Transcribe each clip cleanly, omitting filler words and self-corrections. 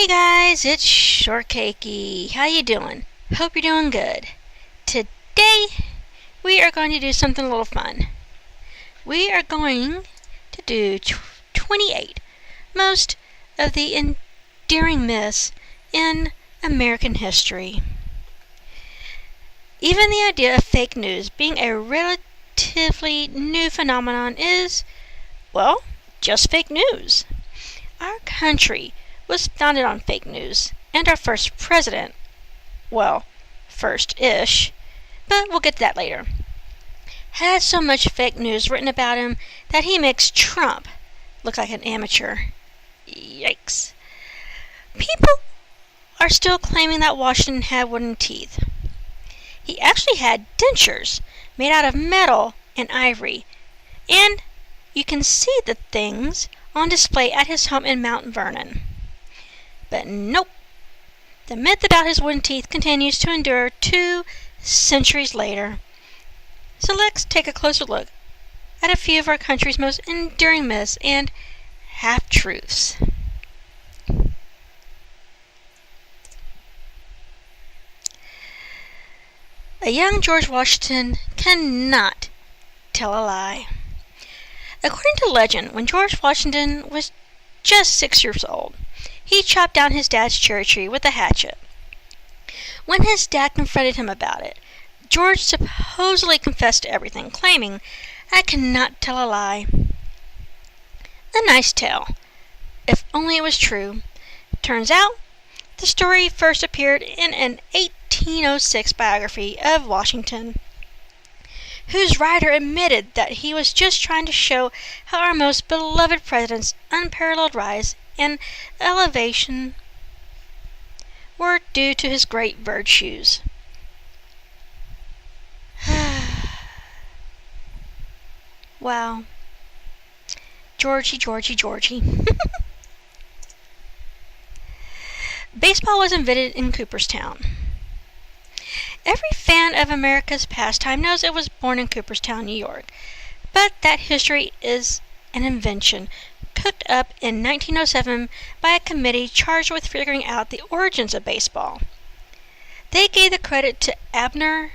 Hey guys, it's Shortcakey. How you doing? Hope you're doing good. Today, we are going to do something a little fun. We are going to do 28 most of the endearing myths in American history. Even the idea of fake news being a relatively new phenomenon is, well, just fake news. Our country was founded on fake news, and our first president, well, first-ish, but we'll get to that later, had so much fake news written about him that he makes Trump look like an amateur. Yikes. People are still claiming that Washington had wooden teeth. He actually had dentures made out of metal and ivory, and you can see the things on display at his home in Mount Vernon. But nope, the myth about his wooden teeth continues to endure 2 centuries later. So let's take a closer look at a few of our country's most enduring myths and half-truths. A young George Washington cannot tell a lie. According to legend, when George Washington was just 6 years old, he chopped down his dad's cherry tree with a hatchet. When his dad confronted him about it, George supposedly confessed to everything, claiming, "I cannot tell a lie." A nice tale, if only it was true. Turns out, the story first appeared in an 1806 biography of Washington, whose writer admitted that he was just trying to show how our most beloved president's unparalleled rise and elevation were due to his great virtues. Wow. Georgie. Baseball was invented in Cooperstown. Every fan of America's pastime knows it was born in Cooperstown, New York, but that history is an invention cooked up in 1907 by a committee charged with figuring out the origins of baseball. They gave the credit to Abner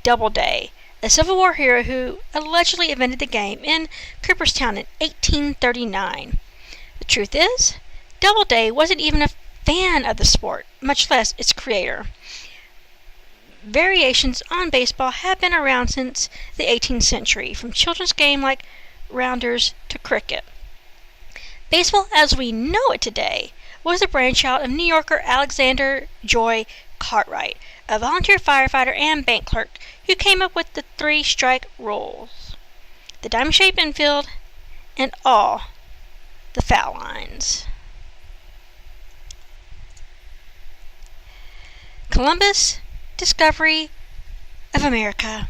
Doubleday, a Civil War hero who allegedly invented the game in Cooperstown in 1839. The truth is, Doubleday wasn't even a fan of the sport, much less its creator. Variations on baseball have been around since the 18th century, from children's games like rounders to cricket. Baseball as we know it today was the brainchild of New Yorker Alexander Joy Cartwright, a volunteer firefighter and bank clerk who came up with the 3-strike rules, the diamond-shaped infield, and all the foul lines. Columbus' discovery of America.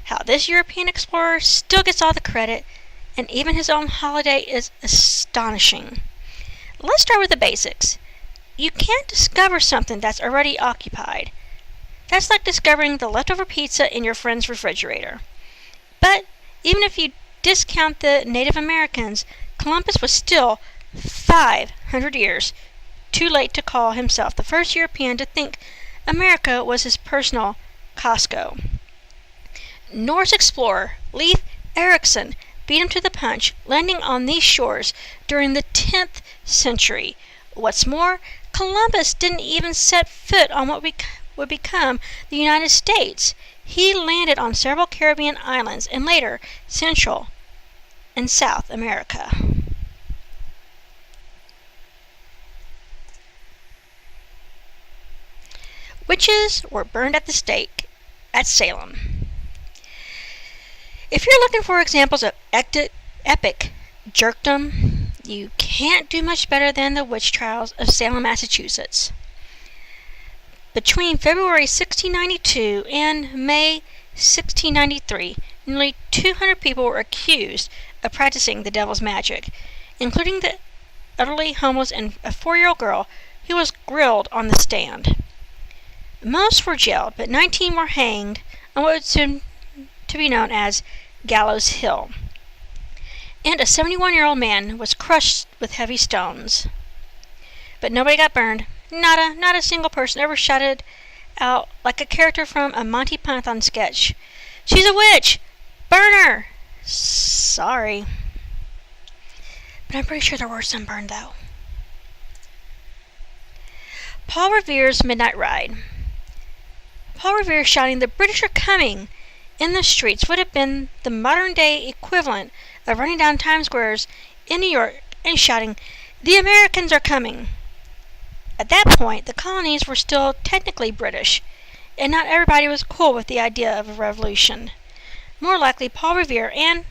How this European explorer still gets all the credit, and even his own holiday, is astonishing. Let's start with the basics. You can't discover something that's already occupied. That's like discovering the leftover pizza in your friend's refrigerator. But even if you discount the Native Americans, Columbus was still 500 years too late to call himself the first European to think America was his personal Costco. Norse explorer Leif Erikson beat him to the punch, landing on these shores during the 10th century. What's more, Columbus didn't even set foot on what would become the United States. He landed on several Caribbean islands and later Central and South America. Witches were burned at the stake at Salem. If you're looking for examples of epic jerkdom, you can't do much better than the witch trials of Salem, Massachusetts. Between February 1692 and May 1693, nearly 200 people were accused of practicing the devil's magic, including the utterly homeless and a 4-year-old girl who was grilled on the stand. Most were jailed, but 19 were hanged on what would soon to be known as Gallows Hill, and a 71-year-old man was crushed with heavy stones. But nobody got burned. Not a single person ever shouted out like a character from a Monty Python sketch. "She's a witch! Burn her!" Sorry. But I'm pretty sure there were some burned, though. Paul Revere's Midnight Ride. Paul Revere shouting, "The British are coming!" in the streets would have been the modern-day equivalent of running down Times Squares in New York and shouting, "The Americans are coming!" At that point, the colonies were still technically British, and not everybody was cool with the idea of a revolution. More likely, Paul Revere, and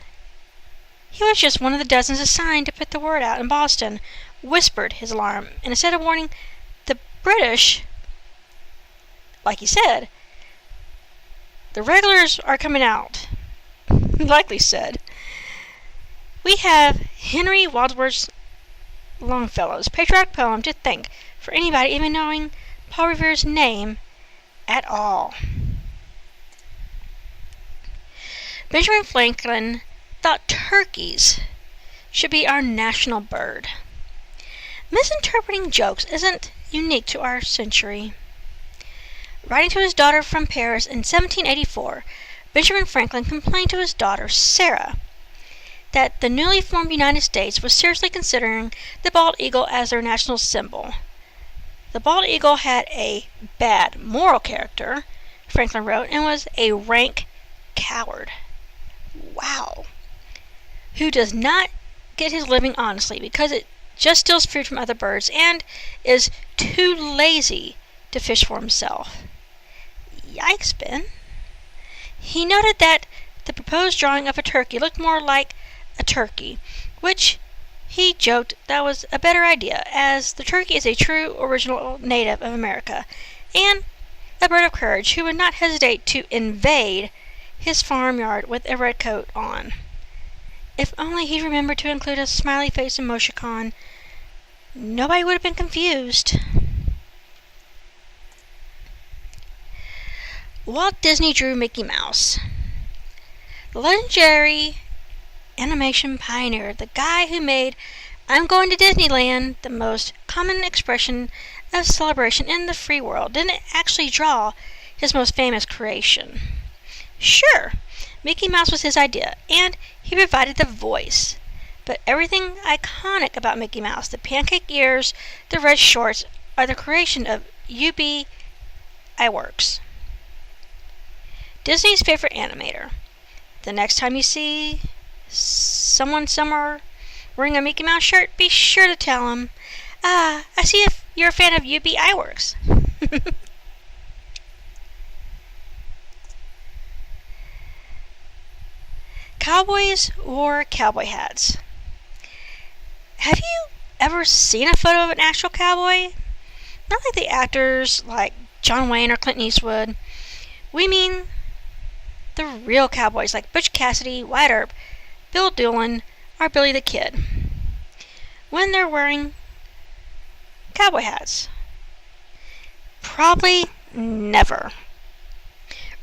he was just one of the dozens assigned to put the word out in Boston, whispered his alarm, and instead of warning the British, like he said, "The regulars are coming out," he likely said. We have Henry Wadsworth Longfellow's patriotic poem to thank for anybody even knowing Paul Revere's name at all. Benjamin Franklin thought turkeys should be our national bird. Misinterpreting jokes isn't unique to our century. Writing to his daughter from Paris in 1784, Benjamin Franklin complained to his daughter, Sarah, that the newly formed United States was seriously considering the bald eagle as their national symbol. The bald eagle had a bad moral character, Franklin wrote, and was a rank coward. Wow. Who does not get his living honestly because it just steals food from other birds and is too lazy to fish for himself. Yikes, Ben. He noted that the proposed drawing of a turkey looked more like a turkey, which he joked that was a better idea, as the turkey is a true original native of America, and a bird of courage who would not hesitate to invade his farmyard with a red coat on. If only he'd remembered to include a smiley face emoticon, nobody would have been confused. Walt Disney drew Mickey Mouse. The legendary animation pioneer, the guy who made "I'm going to Disneyland" the most common expression of celebration in the free world, didn't actually draw his most famous creation. Sure, Mickey Mouse was his idea, and he provided the voice. But everything iconic about Mickey Mouse, the pancake ears, the red shorts, are the creation of UB Iwerks, Disney's favorite animator. The next time you see someone somewhere wearing a Mickey Mouse shirt, be sure to tell him, "I see if you're a fan of UB Iwerks." Cowboys wore cowboy hats. Have you ever seen a photo of an actual cowboy? Not like the actors like John Wayne or Clint Eastwood. We mean the real cowboys like Butch Cassidy, Wyatt Earp, Bill Doolin, or Billy the Kid, when they're wearing cowboy hats. Probably never.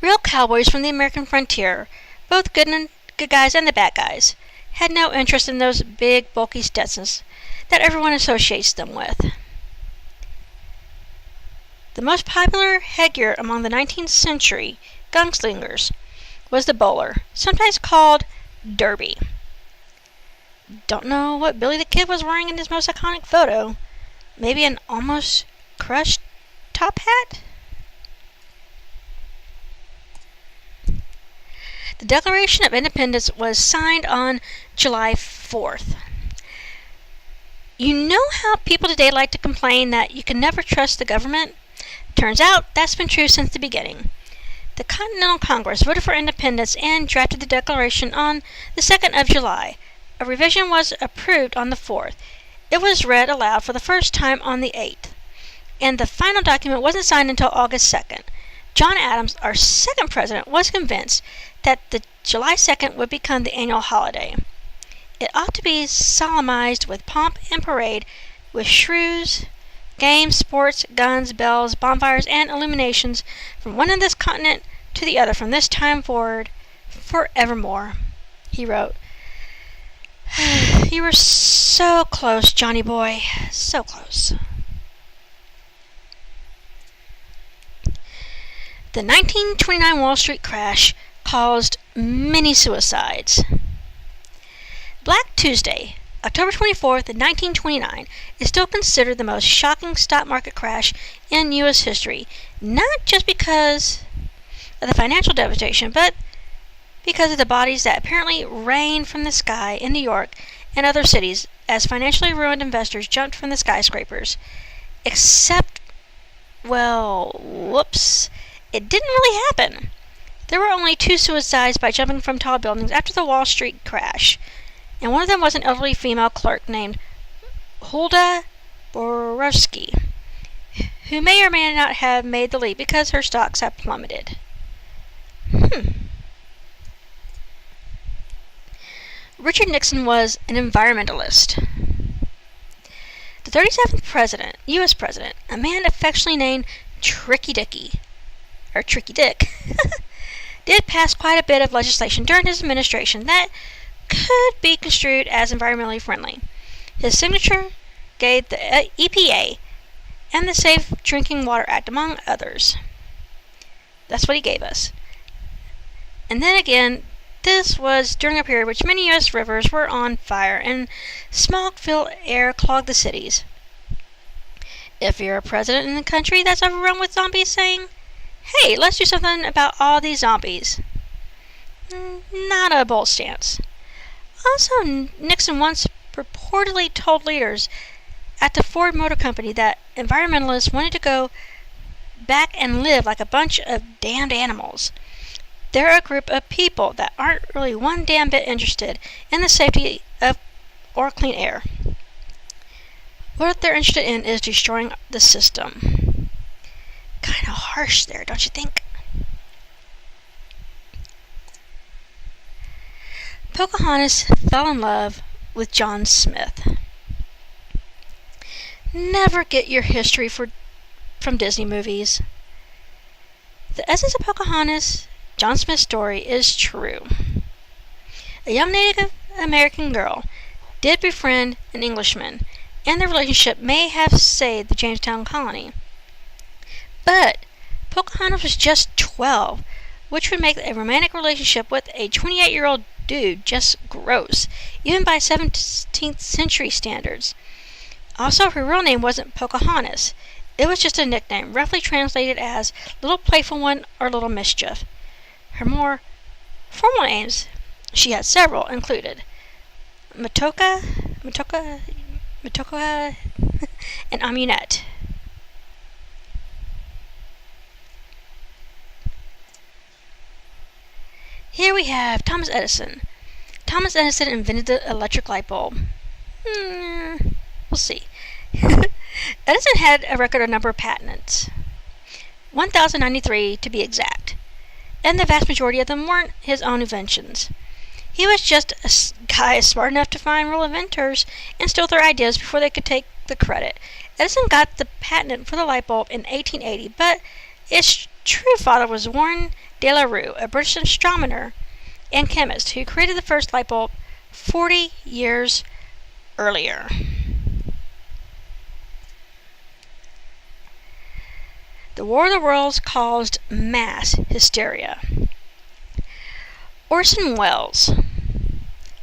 Real cowboys from the American frontier, both good guys and the bad guys, had no interest in those big, bulky Stetsons that everyone associates them with. The most popular headgear among the 19th century gunslingers was the bowler, sometimes called derby. Don't know what Billy the Kid was wearing in his most iconic photo. Maybe an almost crushed top hat? The Declaration of Independence was signed on July 4th. You know how people today like to complain that you can never trust the government? Turns out that's been true since the beginning. The Continental Congress voted for independence and drafted the Declaration on the 2nd of July. A revision was approved on the 4th. It was read aloud for the first time on the 8th. And the final document wasn't signed until August 2nd. John Adams, our second president, was convinced that the July 2nd would become the annual holiday. It ought to be solemnized with pomp and parade, with shrews, games, sports, guns, bells, bonfires, and illuminations from one end of this continent to the other from this time forward, forevermore, he wrote. You were so close, Johnny boy, so close. The 1929 Wall Street crash caused many suicides. Black Tuesday, October 24th, 1929, is still considered the most shocking stock market crash in U.S. history, not just because of the financial devastation, but because of the bodies that apparently rained from the sky in New York and other cities as financially ruined investors jumped from the skyscrapers. Except, well, whoops, it didn't really happen. There were only 2 suicides by jumping from tall buildings after the Wall Street crash, and one of them was an elderly female clerk named Hulda Borowski, who may or may not have made the leap because her stocks have plummeted. Richard Nixon was an environmentalist. The 37th U.S. president, a man affectionately named Tricky Dick, did pass quite a bit of legislation during his administration that could be construed as environmentally friendly. His signature gave the EPA and the Safe Drinking Water Act, among others. That's what he gave us. And then again, this was during a period which many U.S. rivers were on fire and smog-filled air clogged the cities. If you're a president in a country that's overrun with zombies saying, "Hey, let's do something about all these zombies," not a bold stance. Also, Nixon once purportedly told leaders at the Ford Motor Company that environmentalists wanted to go back and live like a bunch of damned animals. They're a group of people that aren't really one damn bit interested in the safety of or clean air. What they're interested in is destroying the system. Kind of harsh there, don't you think? Pocahontas fell in love with John Smith. Never get your history from Disney movies. The essence of Pocahontas, John Smith's story, is true. A young Native American girl did befriend an Englishman, and their relationship may have saved the Jamestown colony. But Pocahontas was just 12, which would make a romantic relationship with a 28-year-old dude just gross, even by 17th century standards. Also, her real name wasn't Pocahontas. It was just a nickname, roughly translated as Little Playful One or Little Mischief. Her more formal names, she had several, included Matoka, and Amunet. Here we have Thomas Edison. Thomas Edison invented the electric light bulb. We'll see. Edison had a record number of patents, 1,093 to be exact, and the vast majority of them weren't his own inventions. He was just a guy smart enough to find real inventors and steal their ideas before they could take the credit. Edison got the patent for the light bulb in 1880, but its true father was Warren de la Rue, a British astronomer and chemist who created the first light bulb 40 years earlier. The War of the Worlds caused mass hysteria. Orson Welles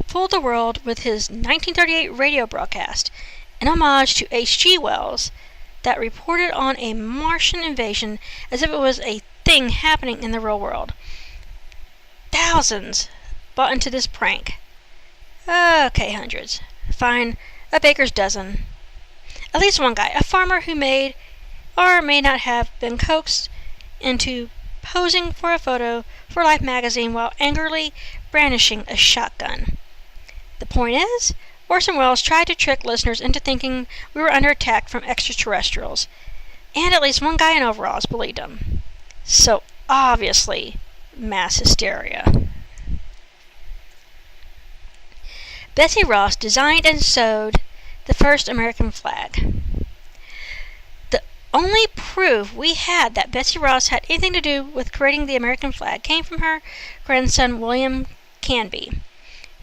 fooled the world with his 1938 radio broadcast, an homage to H.G. Wells, that reported on a Martian invasion as if it was a thing happening in the real world. Thousands bought into this prank. Okay, hundreds. Fine, a baker's dozen. At least one guy, a farmer who may or may not have been coaxed into posing for a photo for Life magazine while angrily brandishing a shotgun. The point is, Orson Welles tried to trick listeners into thinking we were under attack from extraterrestrials, and at least one guy in overalls believed him. So obviously, mass hysteria. Betsy Ross designed and sewed the first American flag. The only proof we had that Betsy Ross had anything to do with creating the American flag came from her grandson William Canby,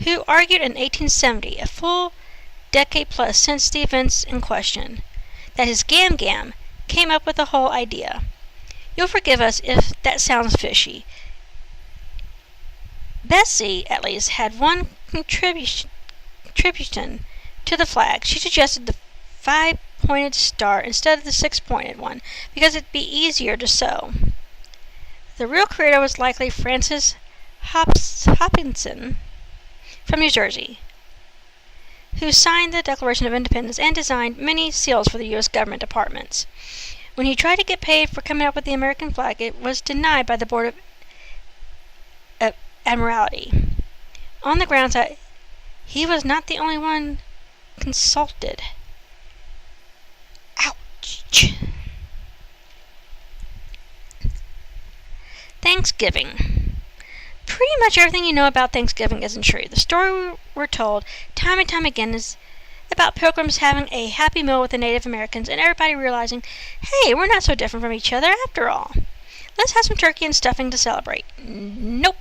who argued in 1870, a full decade plus since the events in question, that his Gam Gam came up with the whole idea. You'll forgive us if that sounds fishy. Betsy, at least, had one contribution to the flag. She suggested the 5-pointed star instead of the 6-pointed one because it'd be easier to sew. The real creator was likely Francis Hopkinson from New Jersey, who signed the Declaration of Independence and designed many seals for the U.S. government departments. When he tried to get paid for coming up with the American flag, it was denied by the Board of Admiralty, on the grounds that he was not the only one consulted. Ouch! Thanksgiving. Pretty much everything you know about Thanksgiving isn't true. The story we're told time and time again is about pilgrims having a happy meal with the Native Americans and everybody realizing, hey, we're not so different from each other after all. Let's have some turkey and stuffing to celebrate. Nope.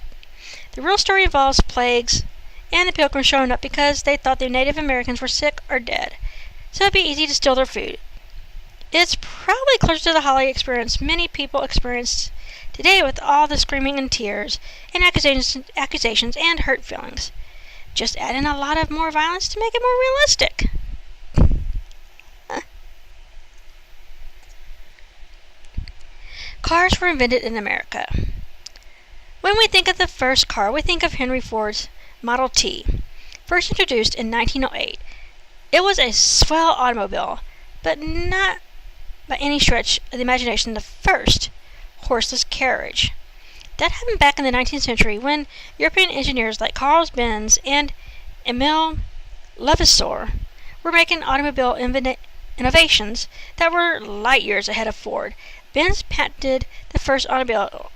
The real story involves plagues and the pilgrims showing up because they thought the Native Americans were sick or dead, so it'd be easy to steal their food. It's probably closer to the holiday experience many people experience today with all the screaming and tears and accusations and hurt feelings. Just add in a lot of more violence to make it more realistic. Cars were invented in America. When we think of the first car, we think of Henry Ford's Model T, first introduced in 1908. It was a swell automobile, but not by any stretch of the imagination the first horseless carriage. That happened back in the 19th century when European engineers like Carl Benz and Emile Levasseur were making automobile innovations that were light years ahead of Ford. Benz patented the first automobile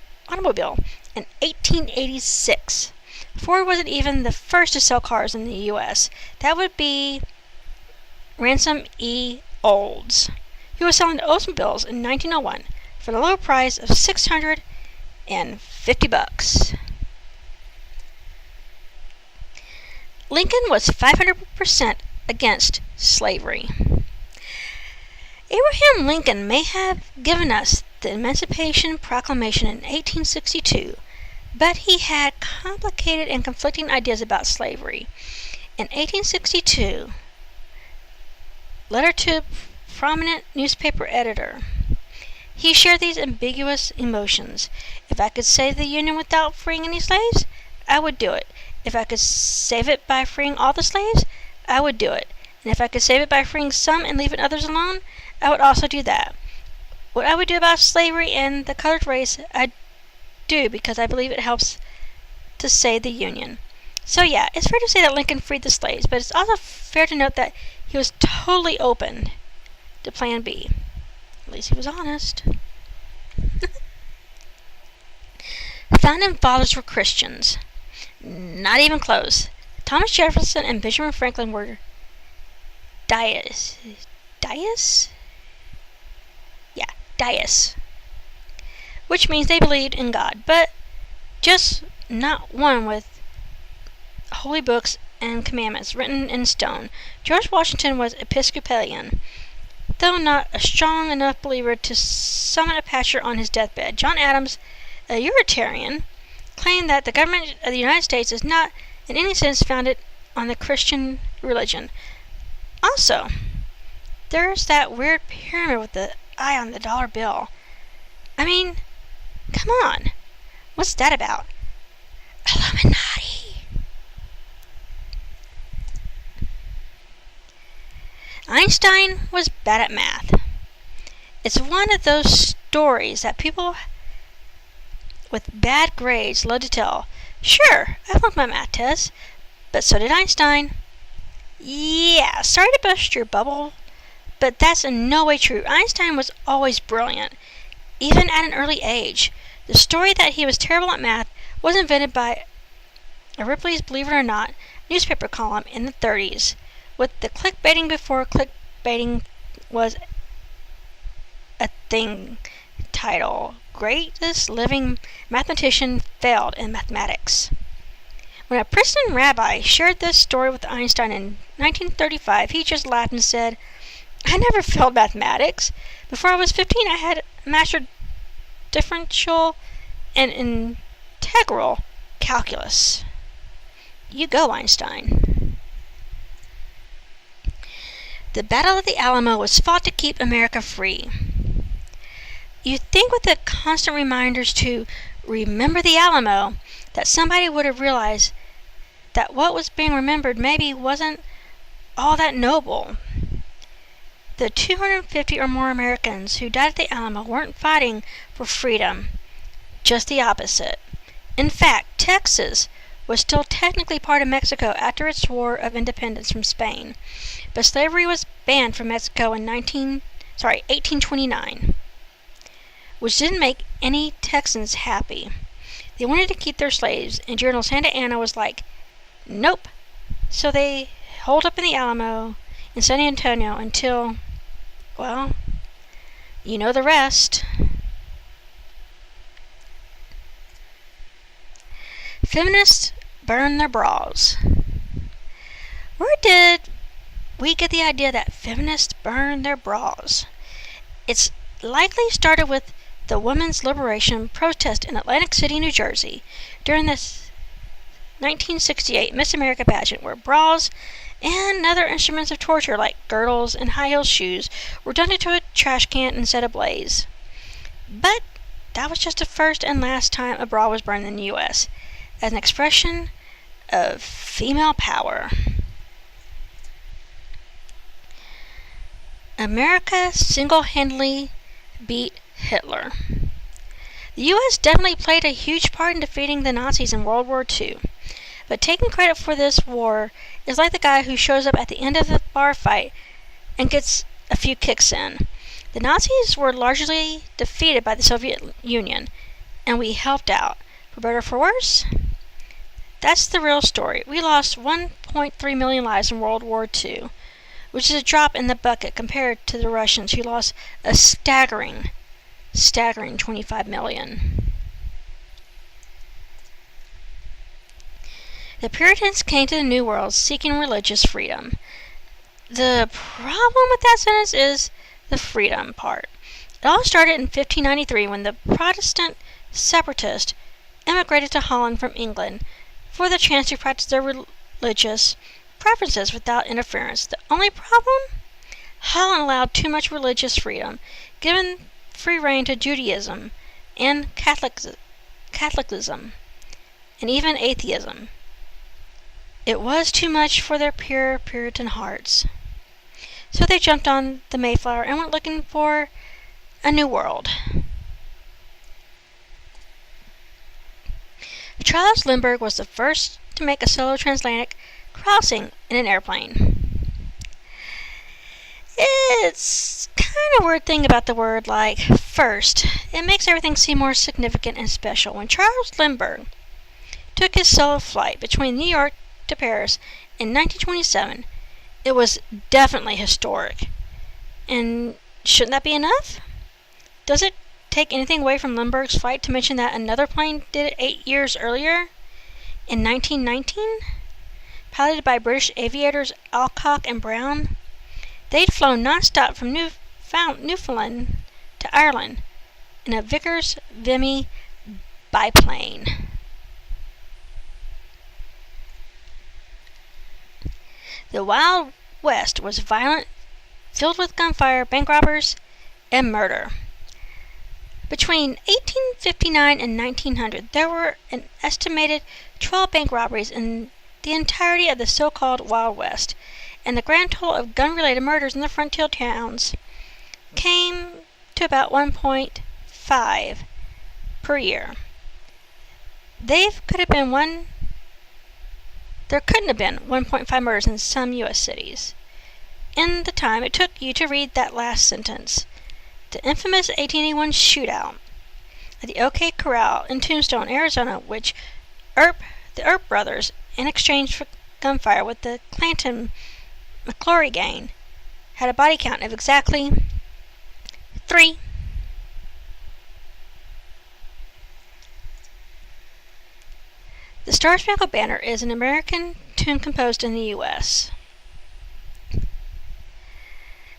in 1886. Ford wasn't even the first to sell cars in the U.S. That would be Ransom E. Olds, who was selling Oldsmobiles in 1901 for the low price of $650. Lincoln was 500% against slavery. Abraham Lincoln may have given us the Emancipation Proclamation in 1862, but he had complicated and conflicting ideas about slavery. In 1862, letter to a prominent newspaper editor, he shared these ambiguous emotions. If I could save the Union without freeing any slaves, I would do it. If I could save it by freeing all the slaves, I would do it. And if I could save it by freeing some and leaving others alone, I would also do that. What I would do about slavery and the colored race, I do because I believe it helps to save the Union. So yeah, it's fair to say that Lincoln freed the slaves, but it's also fair to note that he was totally open to Plan B. At least he was honest. Founding fathers were Christians. Not even close. Thomas Jefferson and Benjamin Franklin were deists. Which means they believed in God, but just not one with holy books and commandments written in stone. George Washington was Episcopalian, though not a strong enough believer to summon a pastor on his deathbed. John Adams, a Unitarian, claimed that the government of the United States is not in any sense founded on the Christian religion. Also, there's that weird pyramid with the eye on the dollar bill. I mean, come on. What's that about? Illuminati. Einstein was bad at math. It's one of those stories that people with bad grades love to tell. Sure, I flunked my math test, but so did Einstein. Yeah, sorry to bust your bubble, but that's in no way true. Einstein was always brilliant, even at an early age. The story that he was terrible at math was invented by a Ripley's Believe It or Not newspaper column in the 30s, with the clickbaiting before clickbaiting was a thing title. Greatest living mathematician failed in mathematics. When a Princeton rabbi shared this story with Einstein in 1935, he just laughed and said, I never failed mathematics. Before I was 15, I had mastered differential and integral calculus. You go, Einstein. The Battle of the Alamo was fought to keep America free. You'd think with the constant reminders to remember the Alamo that somebody would have realized that what was being remembered maybe wasn't all that noble. The 250 or more Americans who died at the Alamo weren't fighting for freedom, just the opposite. In fact, Texas was still technically part of Mexico after its War of Independence from Spain, but slavery was banned from Mexico in 1829, which didn't make any Texans happy. They wanted to keep their slaves, and General Santa Anna was like, nope. So they holed up in the Alamo in San Antonio until, well, you know the rest. Feminists burn their bras. Where did we get the idea that feminists burn their bras? It's likely started with the women's liberation protest in Atlantic City, New Jersey, during the 1968 Miss America pageant, where bras and other instruments of torture like girdles and high-heel shoes were dumped into a trash can and set ablaze. But that was just the first and last time a bra was burned in the U.S. as an expression of female power. America single-handedly beat Hitler. The U.S. definitely played a huge part in defeating the Nazis in World War II, but taking credit for this war is like the guy who shows up at the end of the bar fight and gets a few kicks in. The Nazis were largely defeated by the Soviet Union, and we helped out. For better or for worse, that's the real story. We lost 1.3 million lives in World War II, which is a drop in the bucket compared to the Russians, who lost a staggering 25 million. The Puritans came to the New World seeking religious freedom. The problem with that sentence is the freedom part. It all started in 1593 when the Protestant separatists emigrated to Holland from England for the chance to practice their religious preferences without interference. The only problem? Holland allowed too much religious freedom, given free rein to Judaism and Catholicism, and even atheism. It was too much for their pure Puritan hearts. So they jumped on the Mayflower and went looking for a new world. Charles Lindbergh was the first to make a solo transatlantic crossing in an airplane. It's kind of a weird thing about the word like first. It makes everything seem more significant and special. When Charles Lindbergh took his solo flight between New York to Paris in 1927, it was definitely historic. And shouldn't that be enough? Does it take anything away from Lindbergh's flight to mention that another plane did it 8 years earlier, in 1919? Piloted by British aviators Alcock and Brown, they'd flown non-stop from Newfoundland to Ireland in a Vickers Vimy biplane. The Wild West was violent, filled with gunfire, bank robbers, and murder. Between 1859 and 1900, there were an estimated 12 bank robberies in the entirety of the so-called Wild West, and the grand total of gun-related murders in the frontier towns came to about 1.5 per year. There couldn't have been 1.5 murders in some U.S. cities. In the time it took you to read that last sentence, the infamous 1881 shootout at the OK Corral in Tombstone, Arizona, which the Earp brothers, in exchange for gunfire with the Clanton McClory gang, had a body count of exactly 3. The Star-Spangled Banner is an American tune composed in the U.S.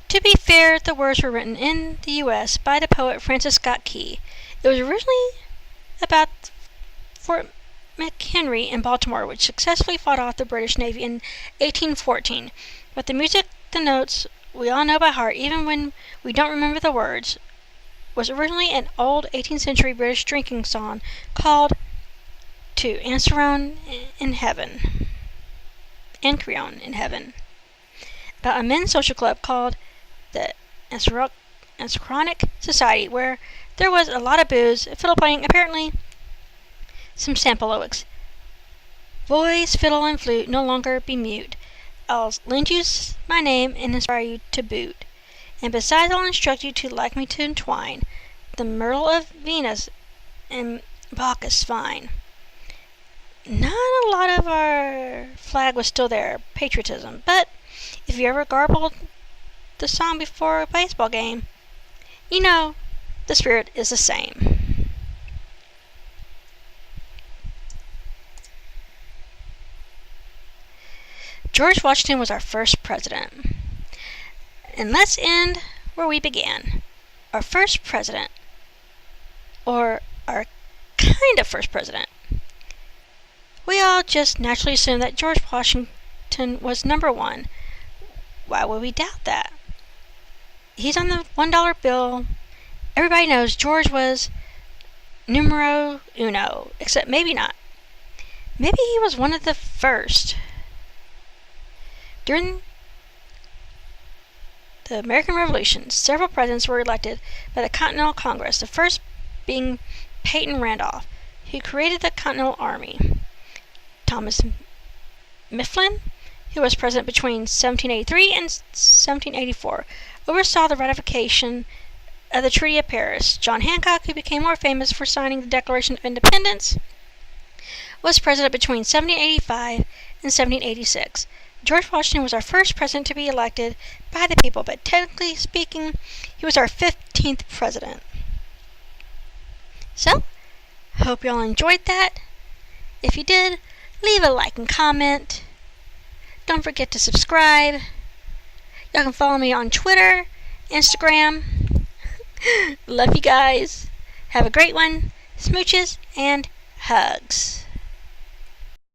To be fair, the words were written in the U.S. by the poet Francis Scott Key. It was originally about Fort McHenry in Baltimore, which successfully fought off the British Navy in 1814. But the music, the notes, we all know by heart, even when we don't remember the words, was originally an old 18th century British drinking song called To Anserone in Heaven. Anacreon in Heaven. About a men's social club called the Anachronic Society, where there was a lot of booze, fiddle playing, apparently some sample lyrics. Voice, fiddle, and flute no longer be mute. I'll lend you my name and inspire you to boot. And besides, I'll instruct you to like me to entwine the myrtle of Venus and Bacchus fine. Not a lot of our flag was still there, patriotism, but if you ever garbled the song before a baseball game, you know the spirit is the same. George Washington was our first president. And let's end where we began. Our first president, or our kind of first president. We all just naturally assumed that George Washington was number one. Why would we doubt that? He's on the $1 bill. Everybody knows George was numero uno, except maybe not. Maybe he was one of the first. During the American Revolution, several presidents were elected by the Continental Congress, the first being Peyton Randolph, who created the Continental Army. Thomas Mifflin, who was president between 1783 and 1784, oversaw the ratification of the Treaty of Paris. John Hancock, who became more famous for signing the Declaration of Independence, was president between 1785 and 1786. George Washington was our first president to be elected by the people, but technically speaking, he was our 15th president. So, hope y'all enjoyed that. If you did, leave a like and comment. Don't forget to subscribe. Y'all can follow me on Twitter, Instagram. Love you guys. Have a great one. Smooches and hugs.